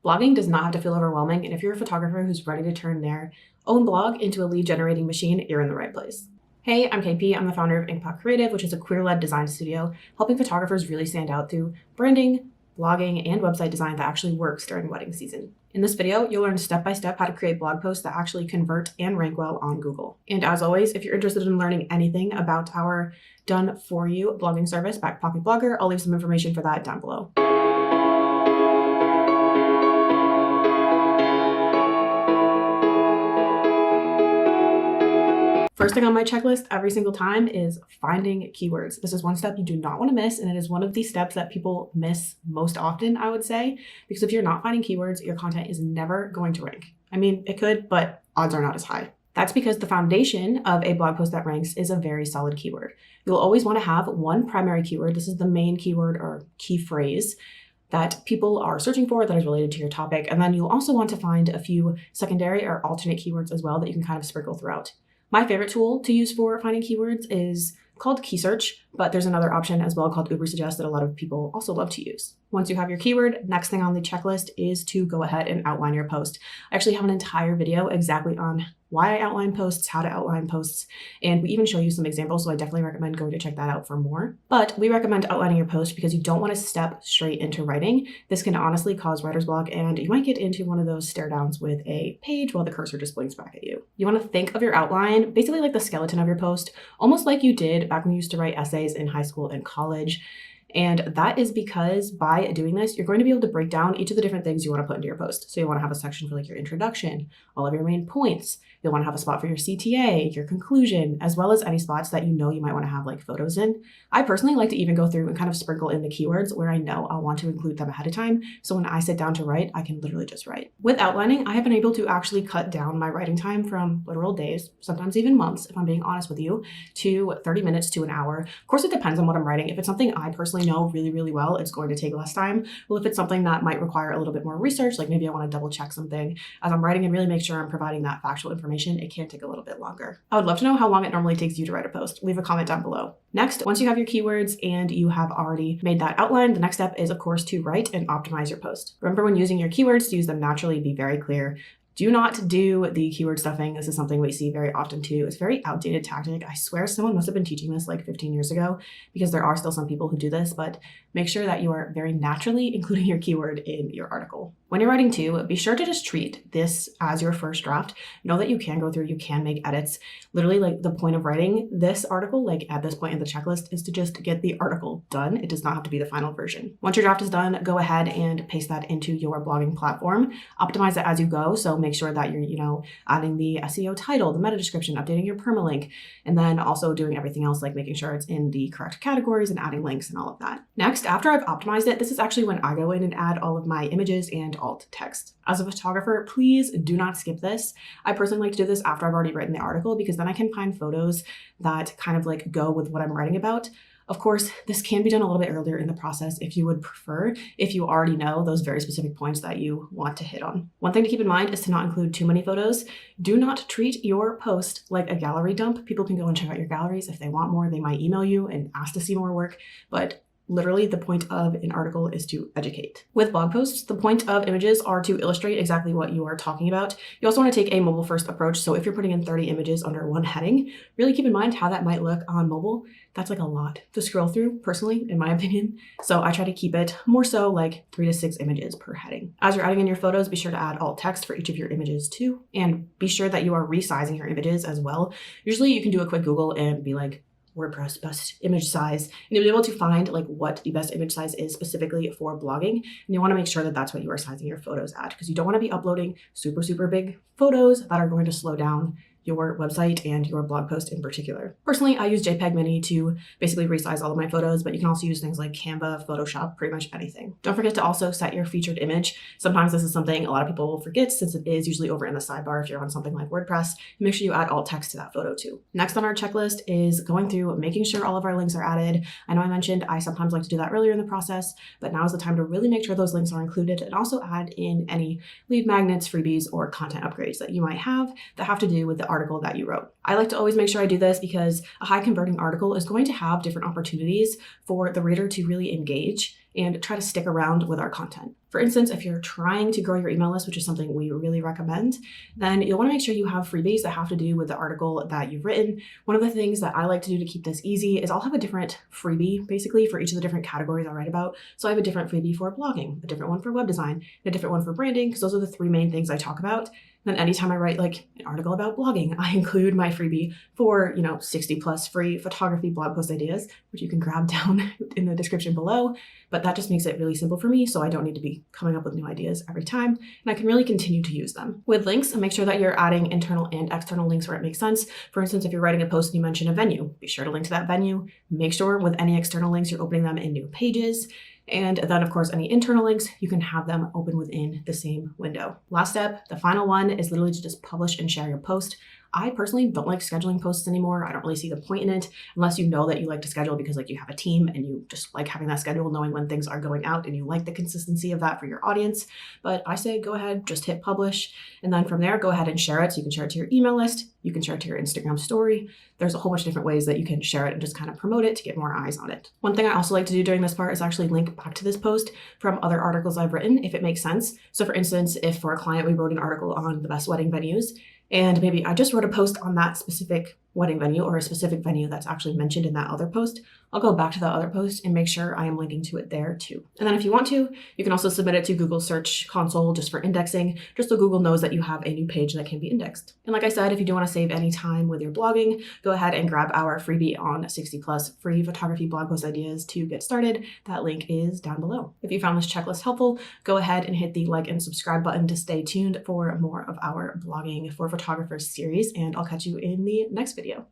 Blogging does not have to feel overwhelming, and if you're a photographer who's ready to turn their own blog into a lead generating machine, you're in the right place. Hey, I'm KP. I'm the founder of Inkpot Creative, which is a queer-led design studio, helping photographers really stand out through branding, blogging, and website design that actually works during wedding season. In this video, you'll learn step-by-step how to create blog posts that actually convert and rank well on Google. And as always, if you're interested in learning anything about our done-for-you blogging service, Backpocket Blogger, I'll leave some information for that down below. First thing on my checklist every single time is finding keywords. This is one step you do not want to miss, and it is one of the steps that people miss most often, I would say, because if you're not finding keywords, your content is never going to rank. I mean, it could, but odds are not as high. That's because the foundation of a blog post that ranks is a very solid keyword. You'll always want to have one primary keyword. This is the main keyword or key phrase that people are searching for that is related to your topic. And then you'll also want to find a few secondary or alternate keywords as well that you can kind of sprinkle throughout. My favorite tool to use for finding keywords is called Key Search, but there's another option as well called Ubersuggest that a lot of people also love to use. Once you have your keyword, next thing on the checklist is to go ahead and outline your post. I actually have an entire video exactly on why I outline posts, how to outline posts, and we even show you some examples, so I definitely recommend going to check that out for more. But we recommend outlining your post because you don't want to step straight into writing. This can honestly cause writer's block, and you might get into one of those stare downs with a page while the cursor just blinks back at you. You want to think of your outline basically like the skeleton of your post, almost like you did back when you used to write essays in high school and college. And that is because by doing this, you're going to be able to break down each of the different things you want to put into your post. So you want to have a section for like your introduction, all of your main points. You'll want to have a spot for your CTA, your conclusion, as well as any spots that you know you might want to have like photos in. I personally like to even go through and kind of sprinkle in the keywords where I know I'll want to include them ahead of time. So when I sit down to write, I can literally just write. With outlining, I have been able to actually cut down my writing time from literal days, sometimes even months, if I'm being honest with you, to 30 minutes to an hour. Of course, it depends on what I'm writing. If it's something I personally know really, really well, it's going to take less time. Well, if it's something that might require a little bit more research, like maybe I want to double check something as I'm writing and really make sure I'm providing that factual information, it can take a little bit longer. I would love to know how long it normally takes you to write a post. Leave a comment down below. Next, once you have your keywords and you have already made that outline, the next step is, of course, to write and optimize your post. Remember, when using your keywords, to use them naturally, be very clear. Do not do the keyword stuffing. This is something we see very often too. It's a very outdated tactic. I swear someone must have been teaching this like 15 years ago because there are still some people who do this, but make sure that you are very naturally including your keyword in your article. When you're writing too, be sure to just treat this as your first draft. Know that you can go through, you can make edits. Literally, like, the point of writing this article, like at this point in the checklist, is to just get the article done. It does not have to be the final version. Once your draft is done, go ahead and paste that into your blogging platform. Optimize it as you go. So make sure that you're, adding the SEO title, the meta description, updating your permalink, and then also doing everything else like making sure it's in the correct categories and adding links and all of that. Next, after I've optimized it, this is actually when I go in and add all of my images and alt text. As a photographer, please do not skip this. I personally like to do this after I've already written the article because then I can find photos that kind of like go with what I'm writing about. Of course, this can be done a little bit earlier in the process if you would prefer, if you already know those very specific points that you want to hit on. One thing to keep in mind is to not include too many photos. Do not treat your post like a gallery dump. People can go and check out your galleries. If they want more, they might email you and ask to see more work, but literally, the point of an article is to educate. With blog posts, the point of images are to illustrate exactly what you are talking about. You also want to take a mobile first approach. So if you're putting in 30 images under one heading, really keep in mind how that might look on mobile. That's like a lot to scroll through, personally, in my opinion. So I try to keep it more so like 3 to 6 images per heading. As you're adding in your photos, be sure to add alt text for each of your images too. And be sure that you are resizing your images as well. Usually you can do a quick Google and be like, WordPress best image size, and you'll be able to find like what the best image size is specifically for blogging. And you want to make sure that that's what you are sizing your photos at, because you don't want to be uploading super, super big photos that are going to slow down your website and your blog post in particular. Personally, I use JPEG Mini to basically resize all of my photos, but you can also use things like Canva, Photoshop, pretty much anything. Don't forget to also set your featured image. Sometimes this is something a lot of people will forget since it is usually over in the sidebar if you're on something like WordPress. Make sure you add alt text to that photo too. Next on our checklist is going through making sure all of our links are added. I know I mentioned I sometimes like to do that earlier in the process, but now is the time to really make sure those links are included and also add in any lead magnets, freebies, or content upgrades that you might have that have to do with the article that you wrote. I like to always make sure I do this because a high converting article is going to have different opportunities for the reader to really engage and try to stick around with our content. For instance, if you're trying to grow your email list, which is something we really recommend, then you'll want to make sure you have freebies that have to do with the article that you've written. One of the things that I like to do to keep this easy is I'll have a different freebie basically for each of the different categories I write about. So I have a different freebie for blogging, a different one for web design, and a different one for branding, because those are the three main things I talk about. And then anytime I write like an article about blogging, I include my freebie for, 60 plus free photography blog post ideas, which you can grab down in the description below. But that just makes it really simple for me, so I don't need to be coming up with new ideas every time, and I can really continue to use them. With links, make sure that you're adding internal and external links where it makes sense. For instance, if you're writing a post and you mention a venue, be sure to link to that venue. Make sure with any external links, you're opening them in new pages. And then, of course, any internal links, you can have them open within the same window. Last step, the final one, is literally to just publish and share your post. I personally don't like scheduling posts anymore. I don't really see the point in it unless you know that you like to schedule because you have a team and you just like having that schedule, knowing when things are going out, and you like the consistency of that for your audience. But I say go ahead, just hit publish. And then from there, go ahead and share it. So you can share it to your email list. You can share it to your Instagram story. There's a whole bunch of different ways that you can share it and just kind of promote it to get more eyes on it. One thing I also like to do during this part is actually link back to this post from other articles I've written, if it makes sense. So for instance, if for a client, we wrote an article on the best wedding venues, and maybe I just wrote a post on that specific wedding venue or a specific venue that's actually mentioned in that other post, I'll go back to that other post and make sure I am linking to it there too. And then if you want to, you can also submit it to Google Search Console just for indexing, just so Google knows that you have a new page that can be indexed. And like I said, if you do want to save any time with your blogging, go ahead and grab our freebie on 60 plus free photography blog post ideas to get started. That link is down below. If you found this checklist helpful, go ahead and hit the like and subscribe button to stay tuned for more of our blogging for photographers series, and I'll catch you in the next video.